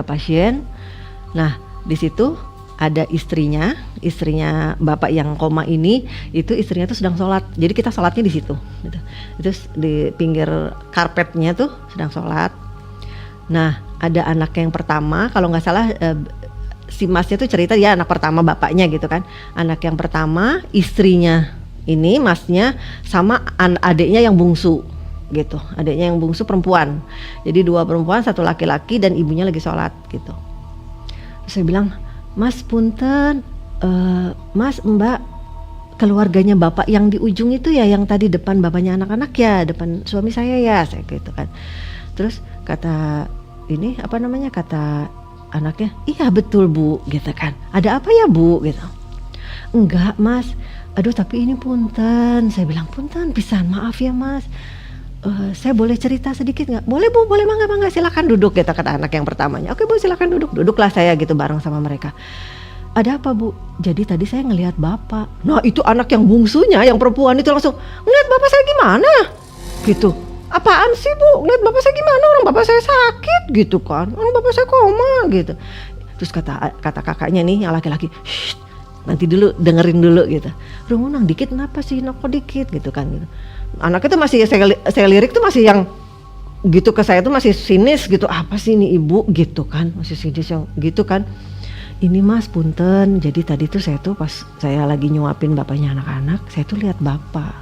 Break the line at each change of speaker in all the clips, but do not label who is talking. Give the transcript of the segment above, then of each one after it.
pasien. Nah, di situ ada istrinya bapak yang koma ini, itu istrinya tuh sedang sholat. Jadi kita sholatnya di situ, gitu. Terus di pinggir karpetnya tuh sedang sholat. Nah, ada anak yang pertama, kalau nggak salah si masnya tuh cerita dia anak pertama bapaknya gitu kan. Anak yang pertama, istrinya ini masnya sama adiknya yang bungsu gitu. Adiknya yang bungsu perempuan. Jadi 2 perempuan, 1 laki-laki dan ibunya lagi sholat gitu. Terus saya bilang, Mas punten, Mas Mbak, keluarganya bapak yang di ujung itu ya, yang tadi depan bapaknya anak-anak ya, depan suami saya ya, saya gitu kan. Terus kata ini apa namanya, kata anaknya, iya betul Bu gitu kan. Ada apa ya Bu gitu. Enggak Mas, aduh tapi ini punten. Saya bilang punten pisan, maaf ya Mas. Saya boleh cerita sedikit nggak? Boleh Bu, boleh, mangga silakan duduk gitu, kata anak yang pertamanya. Oke Bu, silakan duduk. Duduklah saya gitu bareng sama mereka. Ada apa Bu? Jadi tadi saya ngelihat bapak. Nah itu anak yang bungsunya, yang perempuan itu langsung, ngeliat bapak saya gimana? Gitu. Apaan sih Bu? Ngeliat bapak saya gimana? Orang bapak saya sakit gitu kan. Orang bapak saya koma gitu. Terus kata kakaknya nih yang laki-laki, shh, nanti dulu dengerin dulu gitu. Rungunang dikit kenapa sih? Kok dikit gitu kan gitu. Anak itu masih saya lirik tuh masih yang gitu ke saya tuh masih sinis gitu, apa sih ini ibu gitu kan, masih sinis yang gitu kan. Ini Mas punten, jadi tadi tuh saya tuh pas saya lagi nyuapin bapaknya anak-anak, saya tuh lihat bapak.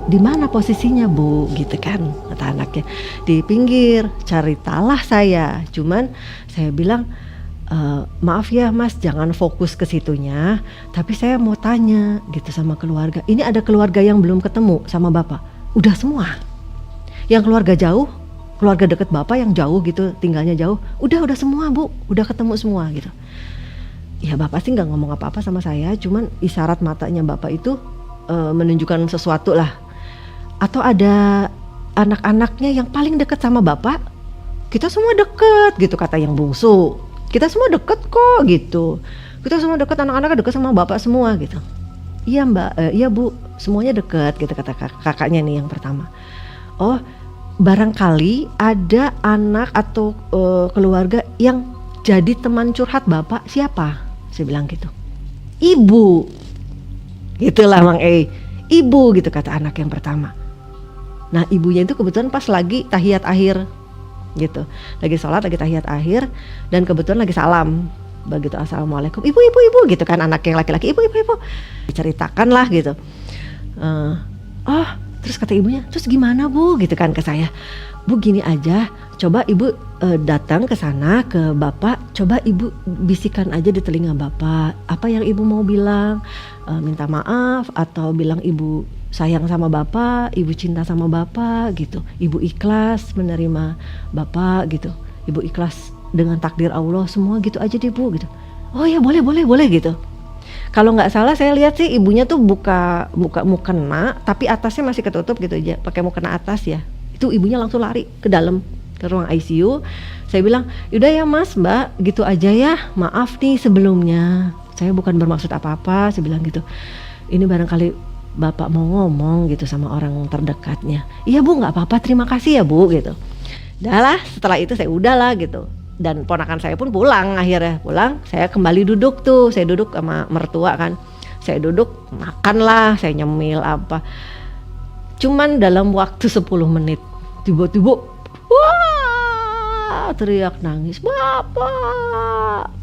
Di mana posisinya Bu gitu kan, kata anaknya. Di pinggir, ceritalah saya. Cuman saya bilang, maaf ya Mas, jangan fokus ke situnya, tapi saya mau tanya gitu sama keluarga. Ini ada keluarga yang belum ketemu sama bapak? Udah semua. Yang keluarga jauh, keluarga deket bapak yang jauh gitu, tinggalnya jauh, udah semua Bu, udah ketemu semua gitu. Ya bapak sih nggak ngomong apa-apa sama saya, cuman isyarat matanya bapak itu menunjukkan sesuatu lah. Atau ada anak-anaknya yang paling deket sama bapak, kita semua deket gitu, kata yang bungsu. Kita semua deket kok gitu. Kita semua deket, anak-anak deket sama bapak semua gitu. Iya Mbak, iya Bu, semuanya deket gitu, kata kakaknya nih yang pertama. Oh, barangkali ada anak atau keluarga yang jadi teman curhat bapak, siapa? Saya bilang gitu. Ibu. Gitulah Mang Ibu gitu, kata anak yang pertama. Nah ibunya itu kebetulan pas lagi tahiyat akhir gitu, lagi sholat, lagi tahiyat akhir, dan kebetulan lagi salam begitu, assalamualaikum ibu gitu kan, anak yang laki-laki ibu diceritakan lah gitu. Oh terus kata ibunya, terus gimana Bu gitu kan ke saya. Bu gini aja, coba ibu datang ke sana ke bapak, coba ibu bisikan aja di telinga bapak apa yang ibu mau bilang, minta maaf atau bilang ibu sayang sama bapak, ibu cinta sama bapak gitu, ibu ikhlas menerima bapak gitu, ibu ikhlas dengan takdir Allah semua gitu aja deh Bu gitu. Oh ya boleh gitu. Kalau nggak salah saya lihat sih ibunya tuh buka mukena, tapi atasnya masih ketutup gitu aja, pakai mukena atas ya. Itu ibunya langsung lari ke dalam ke ruang ICU. Saya bilang, yaudah ya Mas Mbak gitu aja ya, maaf nih sebelumnya, saya bukan bermaksud apa-apa, saya bilang gitu. Ini barangkali Bapak mau ngomong gitu sama orang terdekatnya. Iya Bu, nggak apa-apa, terima kasih ya Bu gitu. Udahlah, setelah itu saya udahlah gitu. Dan ponakan saya pun pulang, akhirnya pulang, saya kembali duduk tuh, saya duduk sama mertua kan. Saya duduk, makan lah, saya nyemil apa. Cuman dalam waktu 10 menit, tiba-tiba, wah, teriak nangis, Bapak.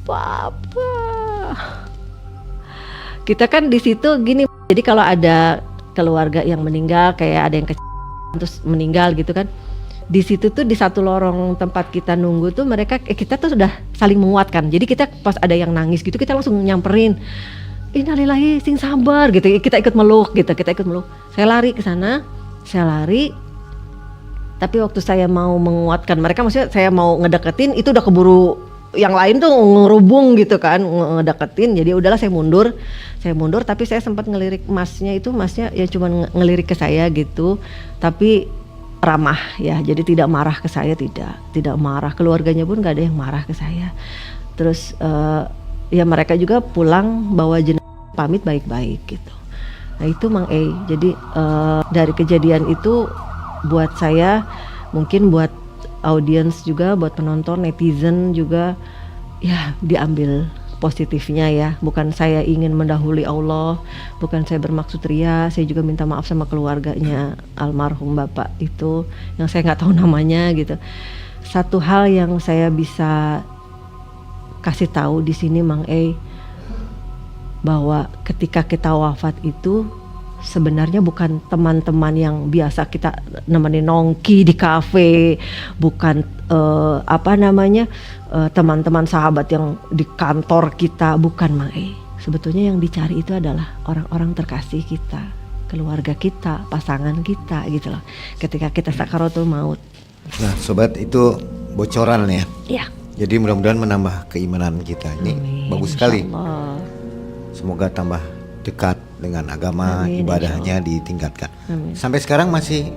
Kita kan di situ gini, jadi kalau ada keluarga yang meninggal, kayak ada yang terus meninggal gitu kan, di situ tuh di satu lorong tempat kita nunggu tuh mereka kita tuh sudah saling menguatkan. Jadi kita pas ada yang nangis gitu kita langsung nyamperin, innalillahi sing sabar gitu, kita ikut meluk gitu, Saya lari ke sana, tapi waktu saya mau menguatkan mereka, maksudnya saya mau ngedeketin, itu udah keburu yang lain tuh ngerubung gitu kan, ngedeketin. Jadi udahlah saya mundur, tapi saya sempat ngelirik masnya ya cuma ngelirik ke saya gitu, tapi ramah ya, jadi tidak marah ke saya, tidak marah, keluarganya pun gak ada yang marah ke saya. Terus ya mereka juga pulang bawa jenazah, pamit baik-baik gitu. Nah itu Mang jadi dari kejadian itu buat saya, mungkin buat audiens juga, buat penonton, netizen juga, ya diambil positifnya ya. Bukan saya ingin mendahului Allah, bukan saya bermaksud ria. Saya juga minta maaf sama keluarganya almarhum bapak itu yang saya nggak tahu namanya gitu. Satu hal yang saya bisa kasih tahu di sini Mang bahwa ketika kita wafat itu sebenarnya bukan teman-teman yang biasa kita nemenin nongki di kafe, bukan teman-teman sahabat yang di kantor kita, bukan Mang Sebetulnya yang dicari itu adalah orang-orang terkasih kita, keluarga kita, pasangan kita gitu loh. Ketika kita sakaratul maut.
Nah, sobat, itu bocoran ya.
Iya.
Jadi mudah-mudahan menambah keimanan kita. Ini
Amin,
bagus sekali.
insyaallah.
Semoga tambah dekat dengan agama,
Amin,
ibadahnya ditingkatkan.
Amin.
Sampai sekarang masih